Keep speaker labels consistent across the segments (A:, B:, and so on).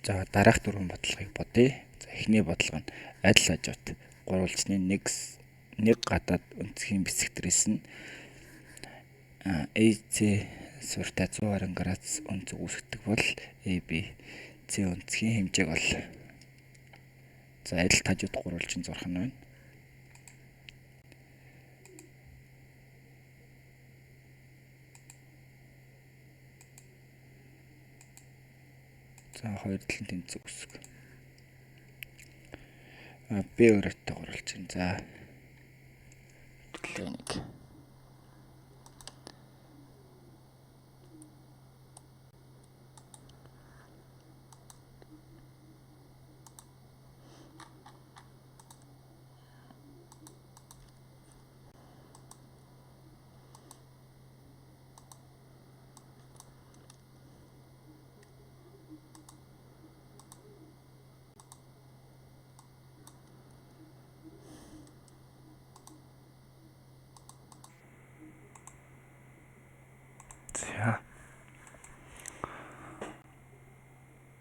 A: За дараах дөрвөн бодлогыг бодъё. За эхний бодлого нь адил хажууд гурвалжны нэг гадаад өнцгийн бисгтрээс нь AC суурьтай 120 градус өнцөг үүсгдэг бол ABC өнцгийн хэмжээг ол. За адил хажууд гурвалжин зурх нь байна. За хоёр талын тэнцэг үсэг. B өрөөтэй гурвалжин. За нэг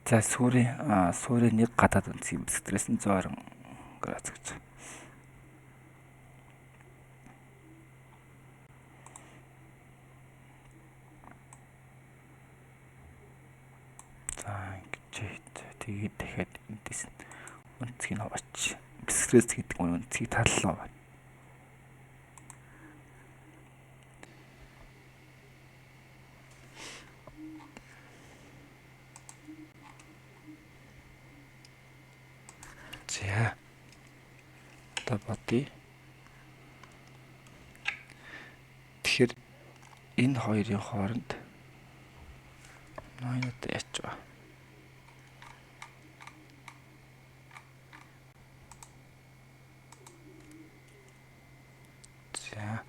A: За суурийн нэг гадаад өнцгийн бисгтрээс нь 120 градус гэж. За ингэж тэгээд дахиад энэс өнцгийг хаваач. Бисгтрээс гэдэг нь өнцгийг таллаа байна. За одоо бодъё. Тэгэхээр энэ хоёрын хооронд ноёнод яач вэ? За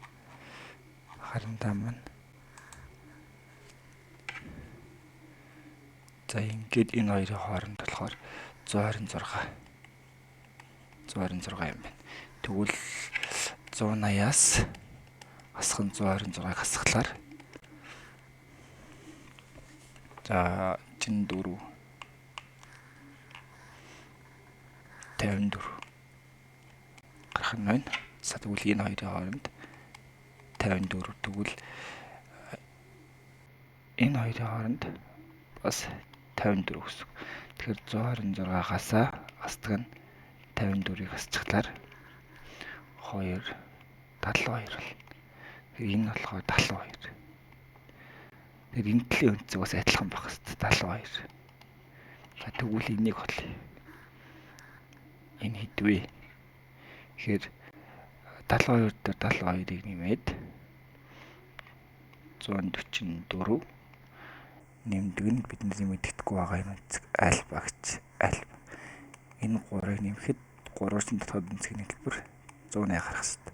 A: харандаа маань. За ингээд энэ хоёрын хооронд болохоор 126 юм байна. Тэгвэл 180-аас хасах нь 126-ыг хасглаар. За 64 54 гарах нь байна. За тэгвэл энэ хоёрын хооронд 54 тэгвэл энэ хоёрын хооронд бас 54 гэсэн. Тэгэхээр 126-аас хасдаг нь 54-ийг хасчихлаар 2 72 бол. Энэ болохоор 72. Тэгэхээр энэ талын өнцөг бас адилхан байх хэвээр 72. За тэгвэл энийг олъё. Энэ хэдвэ? Тэгэхээр 72 дээр 72-ыг нэмээд 144 нэмдэг нь бидний мэддэггүй байгаа юм өнцөг альфа гэж. Альфа. Энэ 3-ыг нэмэхэд 3-ын дотоод өнцгийн хэлбэр 180 гарах хэрэгтэй.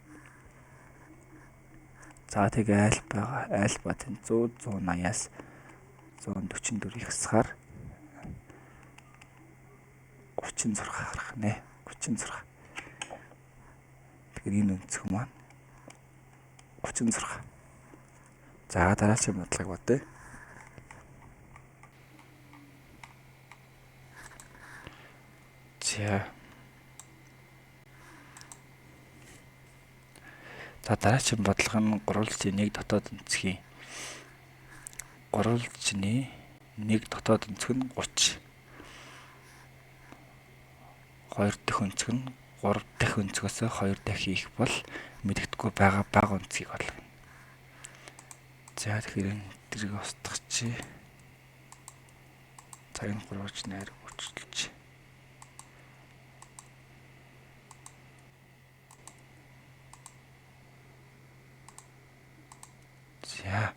A: За тэгээ альфа тань 180-аас 144-ийг хасгаар 36 гарах нэ. 36. Тэгэхээр энэ өнцөг маань 36. За дараагийн бодлогыг бодъё. За дараагийн бодлого нь гурвалжны нэг дотоод өнцгийн дотоод өнцөг нь 30. Хоёр дахь өнцөг нь 3 дахь өнцгөөс 2 дахин их бол мэдэгдэхгүй байгаа бага өнцгийг олгоно. За тэгэхээр энийг устгах. За энэ гурвалжны ариг өөрчилж. За.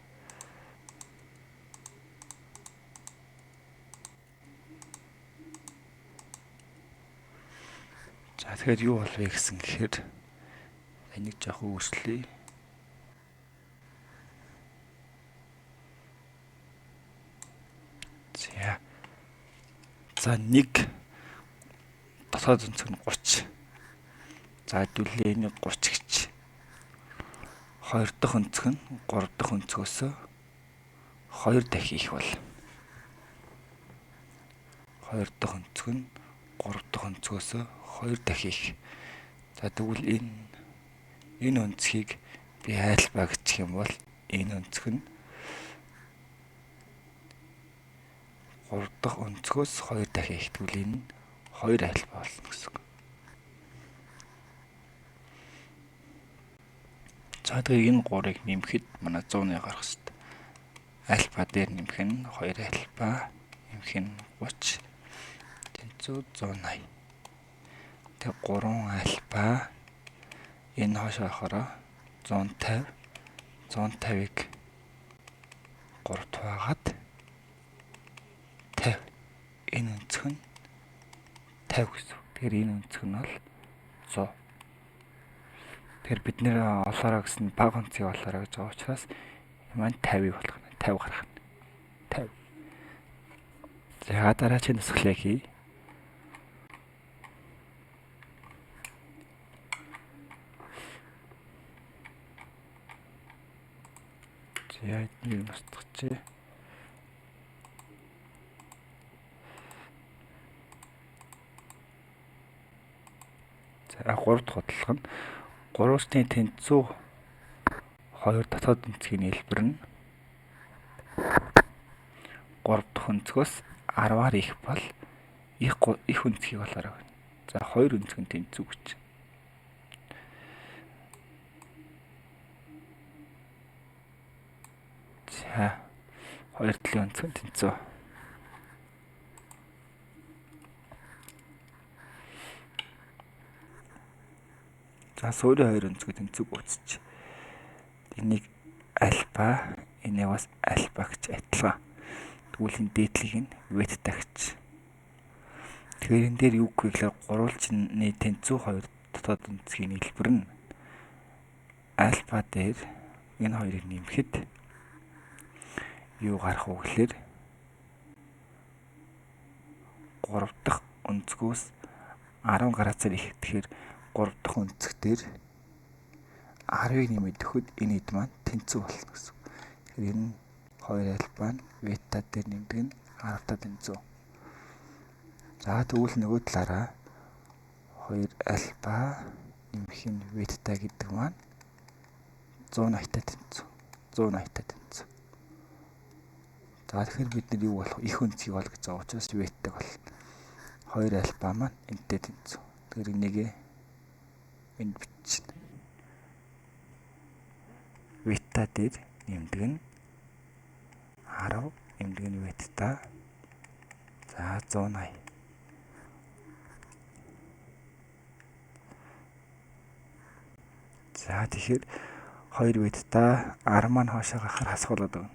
A: За тэгэхээр юу болов гэсэн гэхээр энийг жоох өөрчлөе. За нэг дотоод өнцөг нь 30. За хэдүүлээ энийг 30 гэж. Хоёр дахь өнцөг нь 3 дахь өнцгөөс 2 дахин их бол. 2 дахь өнцөг нь 3 дахь өнцгөөс 2 дахин их. За тэгвэл энэ өнцгийг би айлбаа гэх юм бол энэ өнцөг нь 3 дахь өнцгөөс 2 дахин их. Тэгвэл энэ нь 2 айлбаа болно гэсэн үг. За тэгээд энэ 3-ыг нэмэхэд манай 100-ыг гарах хэрэгтэй. Альфа дээр нэмэх нь 2 альфа, нэмэх нь 30, тэнцүү 180. Тэг 3 альфа энэ хоошоо хараа 150, 150-ыг 3 туаагаад 50. Энэ өнцөг нь 50 гэсэн. Тэгэхээр энэ өнцөг нь бол 100. Тэгэхээр бид нэр олоороо гэсэн баг онцгийг олоороо гэж байгаа учраас маань 50-ыг болох нь 50 гарах нь 50. За дараагийн нусгалыг хий. За эднийг устгачээ. За 3 дахь бодлого нь 3-ны тэнцүү 2 дотоод өнцгийн хэлбэр нь 3 дахь өнцгөөс 10-аар их бол их өнцгийг болоорой. За 2 өнцгийн тэнцүү гэж. За 2 талын өнцгийн тэнцүү. За сүүлийн 2 өнцгийн тэнцүүг үүсч. Энийг альфа, энийг бас альфа гэж адилхан. Тэгвэл энэ дээдлийг нь ветта гэж. Тэгэхээр энэ дээр юу гэхээр гурвалжны тэнцүү 2 дотоод өнцгийн хэлбэр нь альфа дээр энэ хоёрыг нэмэхэд юу гарах вэ гэхээр 3 дахь өнцгөөс 10 градусаар их. Тэгэхээр 3 дахь өнцөг дээр 10-ыг нэмээд өгөхөд энэ хэд маань тэнцүү болно гэсэн. Тэгэхээр энэ 2 альфа нь ветта дээр нэмдэг нь 10 та тэнцүү. За тэгвэл нөгөө талаараа 2 альфа нэмэх нь ветта гэдэг маань 180 та тэнцүү. 180 та тэнцүү. За тэгэхээр бид нар юу болох их өнцгийг бол гэж байгаа учраас ветта бол 2 альфа маань энтэй тэнцүү. Тэгэхээр энийг энд бичнэ. Ветта дээр нэмдэг нь 10, нэмдэг нь ветта. За 180. За тэгэхээр 2 ветта 10 маань хоошоо гахаар хасгуулаад өгнө.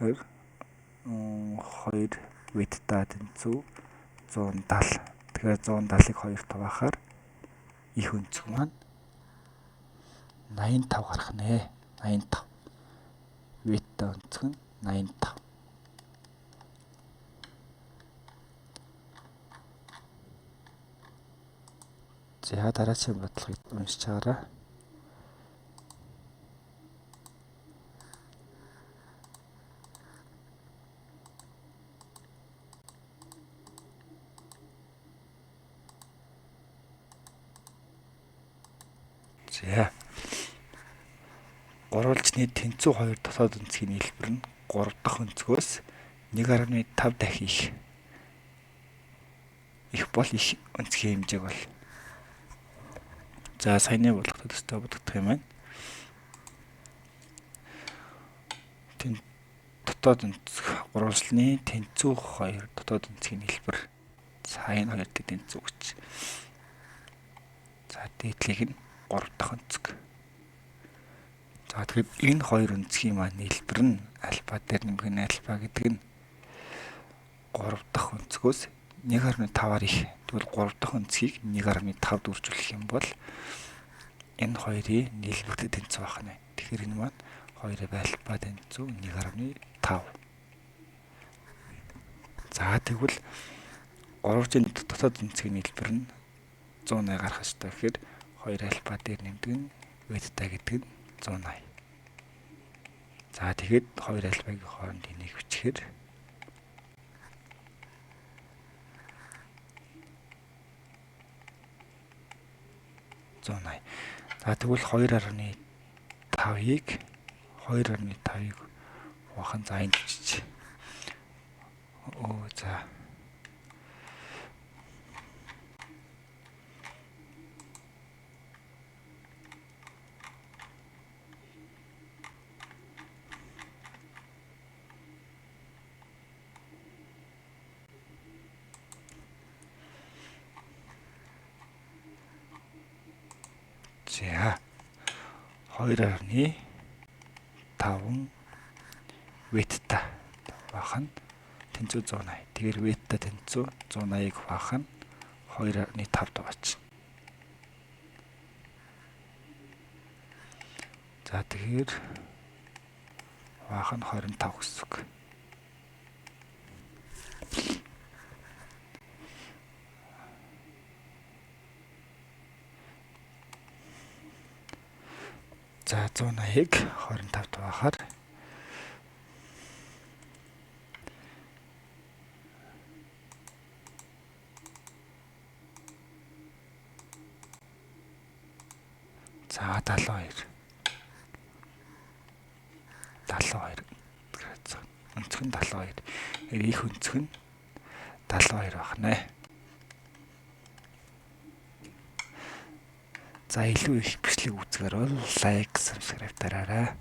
A: 2 ветта тэнцүү 170. Тэгэхээр 170-ыг 2 тавахаар их өнцөг маань 85 гарах нэ. 85. Ветта өнцөг нь 85. За дараагийн бодлогыг уншиж чаараа. За. Гурвалжны тэнцүү 2 дотоод өнцгийн хэлбэр нь 3 дахь өнцгөөс 1.5 дахин их. Их бол их өнцгийн хэмжээг бол. За саяны болгоход өстой бодогдох юм байна. Дотоод өнцөг гурвалжны тэнцүү 2 дотоод өнцгийн хэлбэр. За энэ 2 дэд тэнцүү гэж. За дээдлийг нь 3 дахь өнцөг. За тэгэхээр энэ 2 өнцгийн маань хэлбэр нь альфа дээр нэмэх нь альфа гэдэг нь 3 дахь өнцгөөс 1.5-аар их. Тэгвэл 3 дахь өнцгийг 1.5 дүүржүүлэх юм бол энэ хоёрын нийлбэртэй тэнцүү байх нь. Тэгэхээр энэ маань 2 альфа тэнцүү 1.5. За тэгвэл 3-ын дотоод өнцгийн нийлбэр нь 180 гарах ёстой. Тэгэхээр 2 альфа дээр нэмдэг нь ветта гэдэг нь 180. За тэгэхэд 2 альфагийн хооронд энийг бичихээр За тэгвэл 2.5-ыг 2.5-ыг хуваахын за энд бичиж. За. За 2.5 ветта хуваах нь тэнцүү 180. Тэгэхээр ветта тэнцүү 180-ыг хуваах нь 2.5 дуугач. За тэгэхээр хуваах нь 25 гэсэн үг. За 180-ыг 25 хуваахаар за 72. Өнцөг нь 72. Их өнцөг нь 72 байна. За илүү их бичлэг үзгээр бол лайк, subscribe дараарай.